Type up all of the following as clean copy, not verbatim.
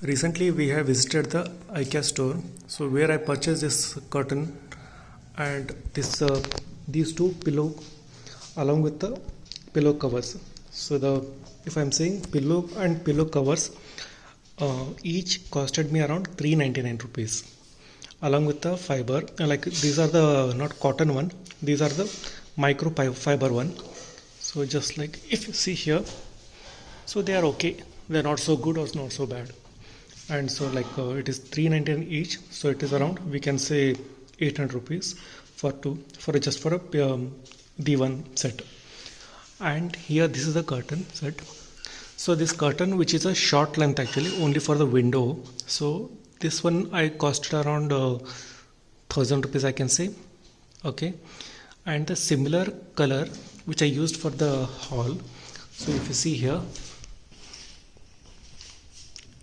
Recently, we have visited the Ikea store, so where I purchased this curtain and this these two pillow along with the pillow covers. So the if I'm saying pillow and pillow covers, each costed me around 399 rupees, along with the fiber. Like these are the not cotton one; these are the micro fiber one. So just like if you see here, so they are okay. They're not so good or not so bad. And so like it is 399 each, so it is around we can say 800 rupees for two for just for a D1 set. And here this is the curtain set. So this curtain, which is a short length actually only for the window, so this one I costed around 1000 rupees I can say. Okay. And the similar color which I used for the hall, so if you see here,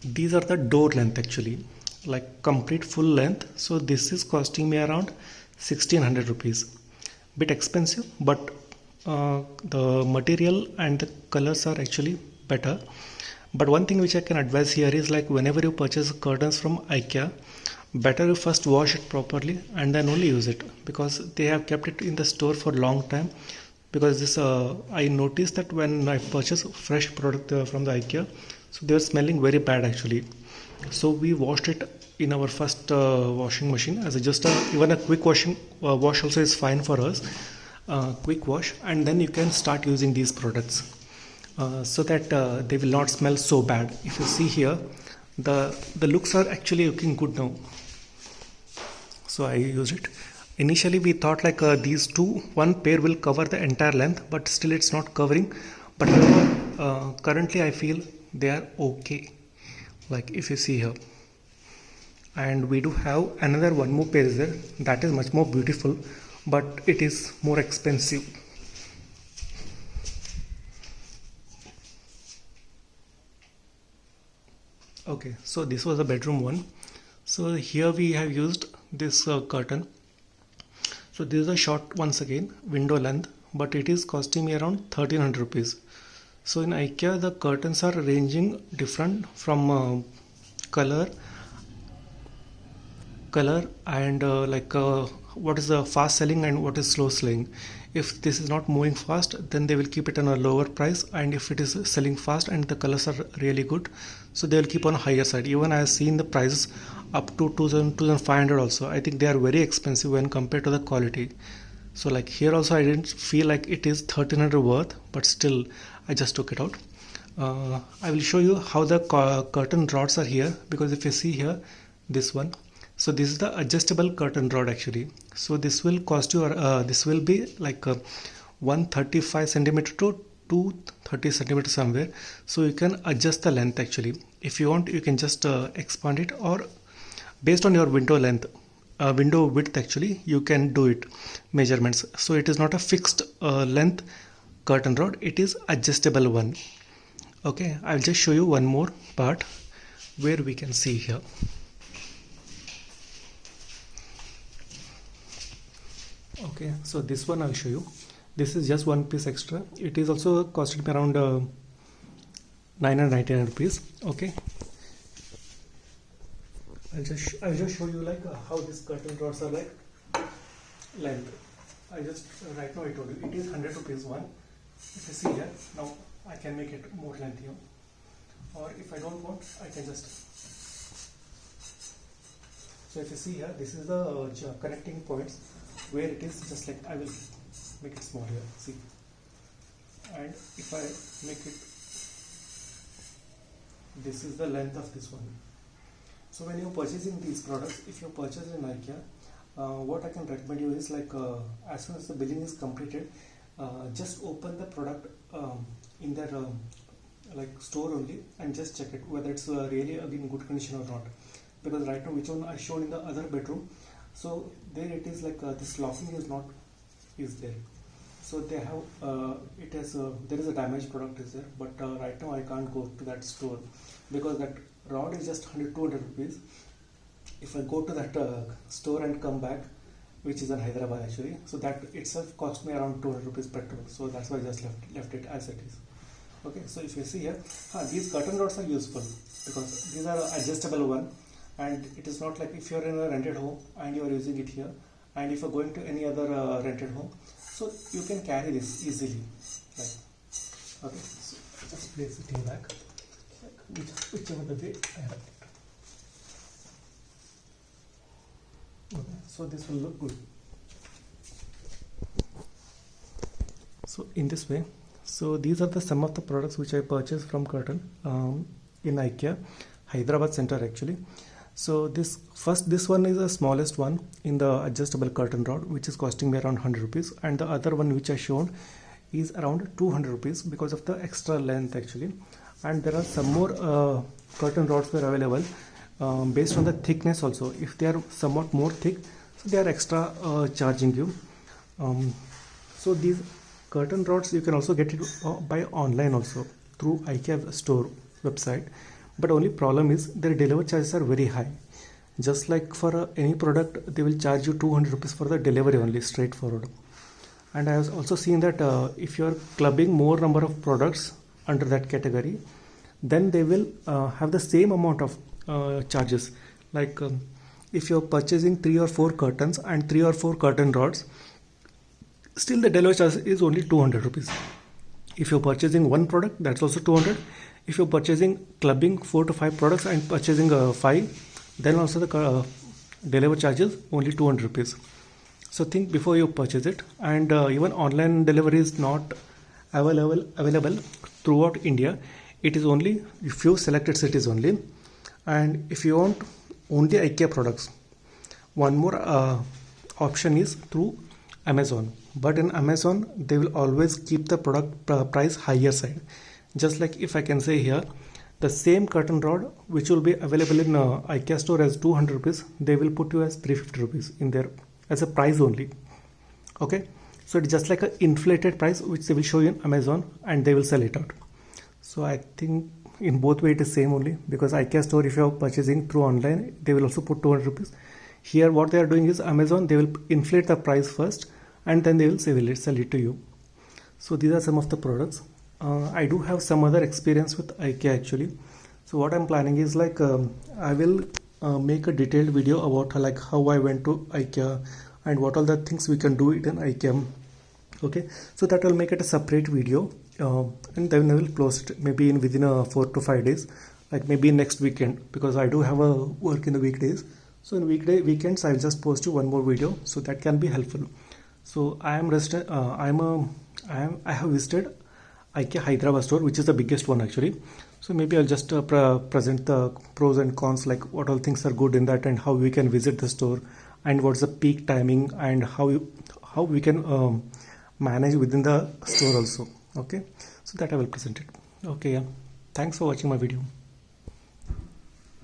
these are the door length actually, like complete full length. So this is costing me around 1600 rupees. Bit expensive, but the material and the colors are actually better. But one thing which I can advise here is like whenever you purchase curtains from IKEA, better you first wash it properly and then only use it, because they have kept it in the store for long time. Because this I noticed that when I purchase fresh product from the IKEA, so they are smelling very bad actually. So we washed it in our first washing machine as just even a quick washing wash also is fine for us. Quick wash, and then you can start using these products so that they will not smell so bad. If you see here, the looks are actually looking good now. So I use it. Initially we thought like these two one pair will cover the entire length, but still it's not covering. But currently I feel they are okay, like if you see here. And we do have another one more pair there that is much more beautiful, but it is more expensive. Okay, so this was the bedroom one. So here we have used this curtain. So this is a short once again window length, but it is costing me around 1300 rupees. So in IKEA the curtains are ranging different from color and what is the fast selling and what is slow selling. If this is not moving fast, then they will keep it on a lower price, and if it is selling fast and the colors are really good, so they will keep on higher side. Even I have seen the prices up to 2000 2500 also. I think they are very expensive when compared to the quality. So like here also I didn't feel like it is 1300 worth, but still I just took it out. I will show you how the curtain rods are here, because if you see here this one, so this is the adjustable curtain rod actually. So this will cost you this will be like 135 centimeter to 230 centimeter somewhere. So you can adjust the length actually. If you want, you can just expand it, or based on your window length, window width actually, you can do it measurements. So it is not a fixed length curtain rod, it is adjustable one. Okay, I'll just show you one more part where we can see here. Okay, so this one I'll show you. This is just one piece extra. It is also costed me around 999 rupees. Okay, I'll just show you like how these curtain rods are like length. I just right now I told you it is 100 rupees one. If you see here now, I can make it more lengthy, or if I don't want, I can just. So if you see here, this is the connecting points where it is just like, I will make it small here, see, and if I make it, this is the length of this one. So when you're purchasing these products, if you purchase in IKEA, what I can recommend you is like as soon as the billing is completed, just open the product in their like store only, and just check it whether it's really in good condition or not. Because right now, which one I showed in the other bedroom, so there it is like this locking is not is there. So they have it has there is a damaged product is there, but right now I can't go to that store because that rod is just 100-200 rupees. If I go to that store and come back, which is in Hyderabad actually, so that itself cost me around 200 rupees petrol. So that's why I just left it as it is. Okay, so if you see here, these curtain rods are useful because these are adjustable one, and it is not like if you are in a rented home and you are using it here, and if you are going to any other rented home, so you can carry this easily. Like, okay, so just place it here back, like whichever the way I have it. Okay, so this will look good. So in this way, so these are the some of the products which I purchased from Curtain in Ikea, Hyderabad center actually. So this one is the smallest one in the adjustable curtain rod, which is costing me around 100 rupees, and the other one which I showed is around 200 rupees because of the extra length actually. And there are some more curtain rods were available based on the thickness also. If they are somewhat more thick, so they are extra charging you. So these curtain rods you can also get it by online also through Ikea store website, but only problem is their delivery charges are very high. Just like for any product, they will charge you 200 rupees for the delivery only, straightforward. And I have also seen that if you are clubbing more number of products under that category, then they will have the same amount of charges. Like if you are purchasing 3 or 4 curtains and 3 or 4 curtain rods, still the delivery charge is only 200 rupees. If you're purchasing one product, that's also 200. If you're purchasing clubbing 4 to 5 products and purchasing 5, then also the delivery charge is only 200 rupees. So think before you purchase it. And even online delivery is not available throughout India. It is only a few selected cities only. And if you want only IKEA products, one more option is through Amazon. But in Amazon, they will always keep the product price higher side. Just like if I can say here, the same curtain rod which will be available in Ikea store as 200 rupees, they will put you as 350 rupees in there as a price only. Okay, so it's just like an inflated price which they will show you in Amazon and they will sell it out. So I think in both way it is same only, because Ikea store, if you are purchasing through online, they will also put 200 rupees. Here what they are doing is Amazon, they will inflate the price first and then they will sell it to you. So these are some of the products. I do have some other experience with IKEA actually. So what I'm planning is like I will make a detailed video about like how I went to IKEA and what all the things we can do it in IKEA. Okay, so that will make it a separate video and then I will post it maybe in within 4 to 5 days, like maybe next weekend, because I do have a work in the weekdays. So in weekends I'll just post you one more video, so that can be helpful. So I have visited IKEA Hyderabad store, which is the biggest one actually. So maybe I'll just present the pros and cons, like what all things are good in that and how we can visit the store and what's the peak timing and how we can manage within the store also. Okay, so that I will present it. Okay, yeah. Thanks for watching my video.